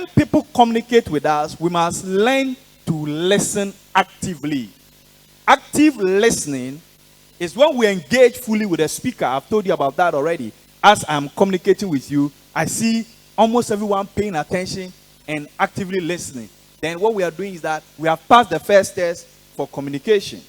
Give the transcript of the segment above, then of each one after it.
when people communicate with us, we must learn to listen actively. Active listening is when we engage fully with the speaker. I've told you about that already. As I'm communicating with you, I see almost everyone paying attention and actively listening. Then what we are doing is that we have passed the first test for communication.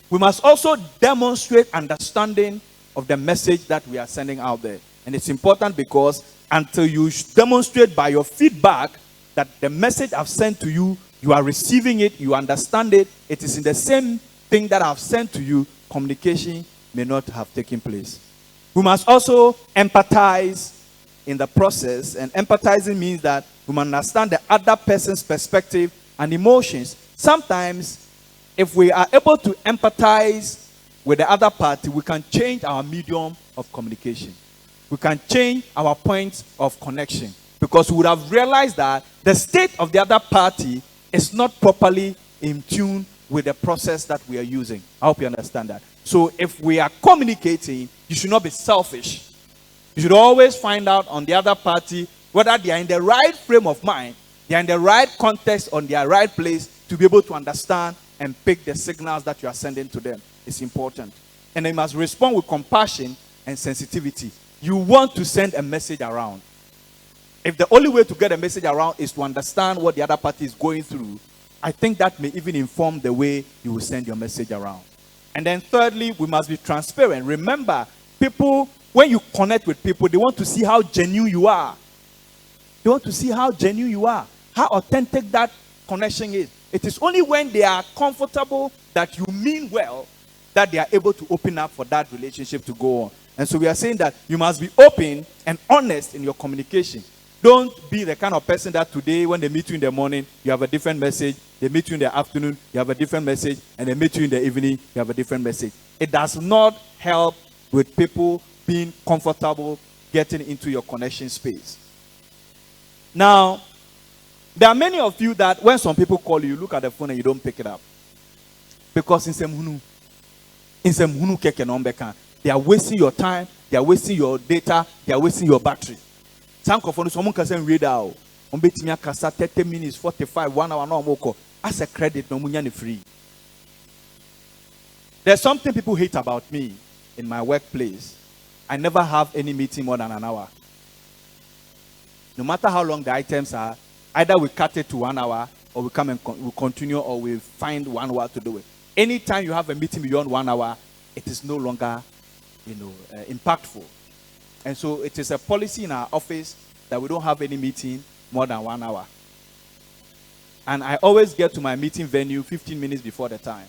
We must also demonstrate understanding of the message that we are sending out there. And it's important because until you demonstrate by your feedback that the message I've sent to you, you are receiving it, you understand it, it is in the same thing that I've sent to you, communication may not have taken place. We must also empathize in the process, and empathizing means that we must understand the other person's perspective and emotions. Sometimes, if we are able to empathize with the other party, we can change our medium of communication. We can change our points of connection because we would have realized that the state of the other party is not properly in tune with the process that we are using. I hope you understand that. So if we are communicating, you should not be selfish. You should always find out on the other party whether they are in the right frame of mind, they are in the right context, on their right place to be able to understand and pick the signals that you are sending to them. It's important. And they must respond with compassion and sensitivity. You want to send a message around. If the only way to get a message around is to understand what the other party is going through, I think that may even inform the way you will send your message around. And then thirdly, we must be transparent. Remember, people, when you connect with people, they want to see how genuine you are. They want to see how genuine you are, how authentic that connection is. It is only when they are comfortable that you mean well that they are able to open up for that relationship to go on. And so we are saying that you must be open and honest in your communication. Don't be the kind of person that today, when they meet you in the morning, you have a different message. They meet you in the afternoon, you have a different message. And they meet you in the evening, you have a different message. It does not help with people being comfortable getting into your connection space. Now, there are many of you that when some people call you, you look at the phone and you don't pick it up. Because in they are wasting your time, they are wasting your data, they are wasting your battery. Some of someone can say read out. 30 minutes, 45, 1 hour, no more. As a credit, no money free. There's something people hate about me in my workplace. I never have any meeting more than an hour. No matter how long the items are, either we cut it to 1 hour, or we come and we continue, or we find 1 hour to do it. Anytime you have a meeting beyond 1 hour, it is no longer, impactful. And so it is a policy in our office that we don't have any meeting more than 1 hour. And I always get to my meeting venue 15 minutes before the time.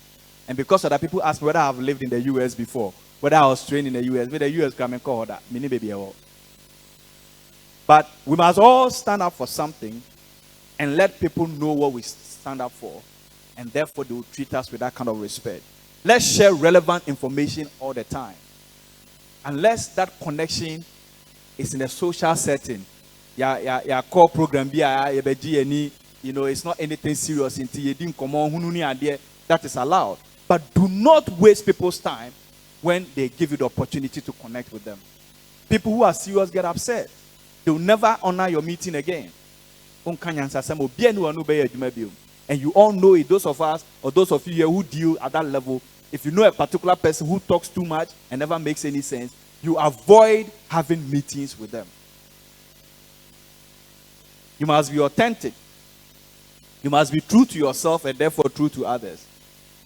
And because other people ask me whether I have lived in the US before, whether I was trained in the US, whether the US come and call that, mini baby. But we must all stand up for something and let people know what we stand up for. And therefore, they will treat us with that kind of respect. Let's share relevant information all the time. Unless that connection is in a social setting. Your core program, it's not anything serious. That is allowed. But do not waste people's time when they give you the opportunity to connect with them. People who are serious get upset. They will never honor your meeting again. And you all know it, those of us or those of you here who deal at that level. If you know a particular person who talks too much and never makes any sense, you avoid having meetings with them. You must be authentic. You must be true to yourself and therefore true to others.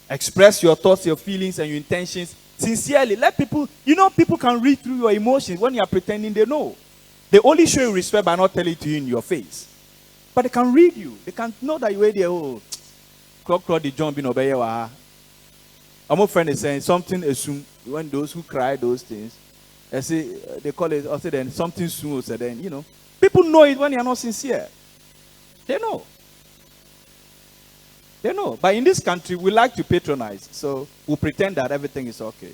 Express your thoughts, your feelings, and your intentions sincerely. Let people, people can read through your emotions when you are pretending they know. They only show you respect by not telling it to you in your face. But they can read you. They can know that you're there. Clock the jump in obey. My friend is saying something assume when those who cry those things, they say they call it also then something soon. So then people know it when you are not sincere. They know. They know. But in this country, we like to patronize, so we pretend that everything is okay.